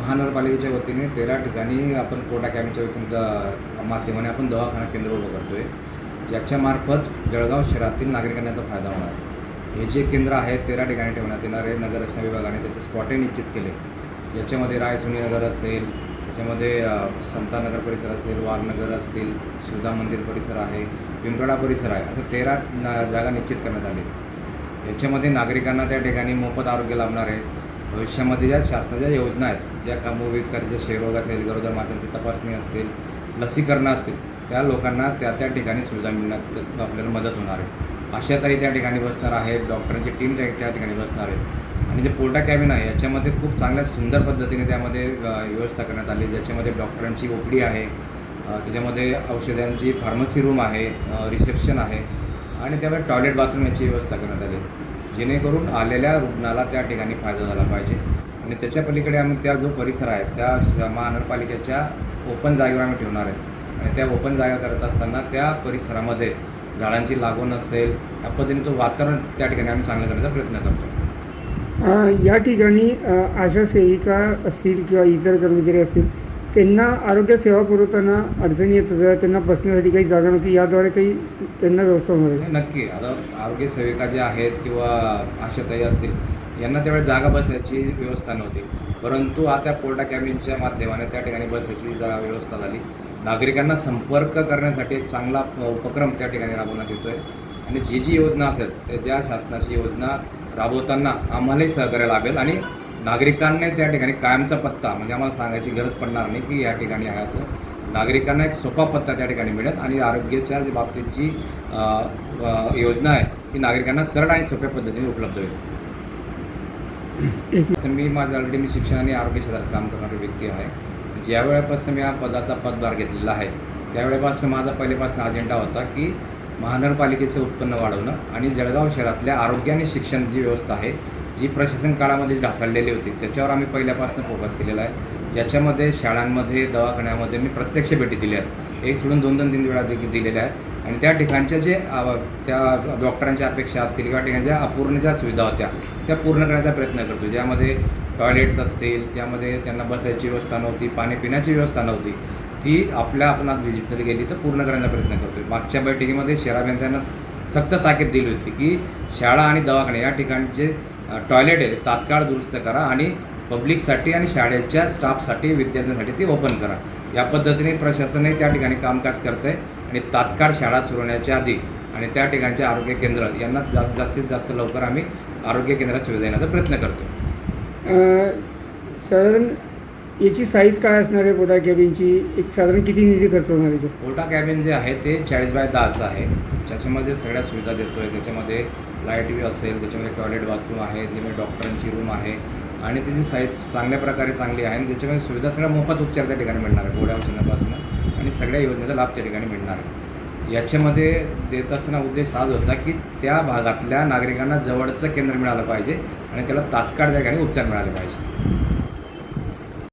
महानगरपालिकेच्या वतीने 13 ठिकाणी आपण पोटा कॅम्पच्या वतीने माध्यमाने आपण दवाखाना केंद्र उभं करतो आहे, ज्याच्यामार्फत जळगाव शहरातील नागरिकांना याचा फायदा होणार आहे. हे जे केंद्र आहे 13 ठिकाणी ठेवण्यात येणार आहे. नगररचना विभागाने त्याचे स्पॉटही निश्चित केले, ज्याच्यामध्ये रायसोनी नगर असेल, त्याच्यामध्ये समतानगर परिसर असेल, वाघनगर असतील, शिवदा मंदिर परिसर आहे, पिंपळा परिसर आहे, असं 13 जागा निश्चित करण्यात आले. याच्यामध्ये नागरिकांना त्या ठिकाणी मोफत आरोग्य लाभणार आहे. भविष्यामध्ये ज्या शासनाच्या योजना आहेत, ज्या विविध प्रकारचे क्षयरोग असेल, गरोदर मातांची तपासणी असतील, लसीकरण असतील, त्या लोकांना त्या त्या ठिकाणी सुविधा मिळण्यात आपल्याला मदत होणार आहे. आशाताई त्या ठिकाणी बसणार आहेत, डॉक्टरांची टीम त्या ठिकाणी बसणार आहे. आणि जे पोर्टा कॅबिन आहे याच्यामध्ये खूप चांगल्या सुंदर पद्धतीने त्यामध्ये व्यवस्था करण्यात आली, ज्याच्यामध्ये डॉक्टरांची ओपडी आहे, त्याच्यामध्ये औषधांची फार्मसी रूम आहे, रिसेप्शन आहे आणि त्यामुळे टॉयलेट बाथरूम याची व्यवस्था करण्यात आली, जेणेकरून आलेल्या रुग्णाला त्या ठिकाणी फायदा झाला पाहिजे. आणि त्याच्या पलीकडे आम्ही त्या जो परिसर आहे त्या महानगरपालिकेच्या ओपन जागेवर आम्ही ठेवणार आहे. आणि त्या ओपन जागा करत असताना त्या परिसरामध्ये झाडांची लागवड असेल, या पद्धतीने तो वातावरण त्या ठिकाणी आम्ही चांगलं करण्याचा प्रयत्न करतो. या ठिकाणी आशा सेविका असतील किंवा इतर कर्मचारी असतील, त्यांना आरोग्य सेवा पुरवताना अडचणी येत होत्या, त्यांना बसण्यासाठी काही जागा नव्हती, याद्वारे काही त्यांना व्यवस्था होणार आहे? नक्की. आता आरोग्य सेविका जे आहेत किंवा आशाताई असतील, यांना त्यावेळेस जागा बसायची व्यवस्था नव्हती, परंतु आता पोर्टा कॅबिनच्या माध्यमाने त्या ठिकाणी बसायची व्यवस्था झाली. नागरिकांना संपर्क करण्यासाठी एक चांगला उपक्रम त्या ठिकाणी राबवण्यात येतो आहे. आणि जी योजना असेल त्या शासनाची योजना राबवताना आम्हालाही सहकार्य लाभेल आणि नागरिकांना त्या ठिकाणी कायमचा पत्ता, म्हणजे आम्हाला सांगायची गरज पडणार नाही की या ठिकाणी आहे असं. नागरिकांना एक सोपा पत्ता त्या ठिकाणी मिळेल आणि आरोग्याच्या बाबतीत जी योजना आहे ती नागरिकांना सरळ आणि सोप्या पद्धतीने उपलब्ध होईल. मी ऑलरेडी शिक्षण आणि आरोग्य क्षेत्रात काम करणारी व्यक्ती आहे. ज्या वेळेपासून मी या पदाचा पदभार घेतलेला आहे त्यावेळेपासून माझा पहिल्यापासून अजेंडा होता की महानगरपालिकेचं उत्पन्न वाढवणं आणि जळगाव शहरातल्या आरोग्य आणि शिक्षण जी व्यवस्था आहे, जी प्रशासन काळामध्ये ढासळलेली होती, त्याच्यावर आम्ही पहिल्यापासून फोकस केलेला आहे. ज्याच्यामध्ये शाळांमध्ये, दवाखान्यामध्ये मी प्रत्यक्ष भेटी दिल्या आहेत, एक सोडून 2-3 वेळा दिलेल्या आहेत. आणि त्या ठिकाणच्या जे त्या डॉक्टरांच्या अपेक्षा असतील किंवा ठिकाणच्या अपूर्ण ज्या सुविधा होत्या त्या पूर्ण करण्याचा प्रयत्न करतो. ज्यामध्ये टॉयलेट्स असतील, ज्यामध्ये त्यांना बसायची व्यवस्था नव्हती, पाणी पिण्याची व्यवस्था नव्हती, ती आपण व्हिजिट जरी गेली तर पूर्ण करण्याचा प्रयत्न करतो. मागच्या बैठकीमध्ये शहराभियंत्यांना सक्त ताकीद दिली होती की शाळा आणि दवाखाने या ठिकाणी जे टॉयलेट आहे तात्काळ दुरुस्त करा आणि पब्लिकसाठी आणि शाळेच्या स्टाफसाठी, विद्यार्थ्यांसाठी ते ओपन करा. या पद्धतीने प्रशासनही त्या ठिकाणी कामकाज करतं आहे आणि तात्काळ शाळा सुरू होण्याच्या आधी आणि त्या ठिकाणचे आरोग्य केंद्र यांना जास्तीत जास्त लवकर आम्ही आरोग्य केंद्रात सुविधा देण्याचा प्रयत्न करतो. साधारण याची साईज काय असणार आहे पोटा कॅबिनची? एक साधारण किती निधी खर्च होणार आहे? पोटा कॅबिन जे आहे ते 40x10 आहे, ज्याच्यामध्ये सगळ्या सुविधा देतो आहे. त्याच्यामध्ये लाईट व्ही असेल, त्याच्यामध्ये टॉयलेट बाथरूम आहे, त्याच्यामध्ये डॉक्टरांची रूम आहे आणि त्याची साईज चांगल्या प्रकारे चांगली आहे. आणि त्याच्यामध्ये सुविधा सगळ्या मोफत उपचार त्या ठिकाणी मिळणार आहे, गोळ्या औषधापासून आणि सगळ्या योजनेचा लाभ त्या ठिकाणी मिळणार आहे. याच्यामध्ये देत असताना उद्देश हाच होता की त्या भागातल्या नागरिकांना जवळचं केंद्र मिळालं पाहिजे आणि त्याला तात्काळ त्या ठिकाणी उपचार मिळाले पाहिजे.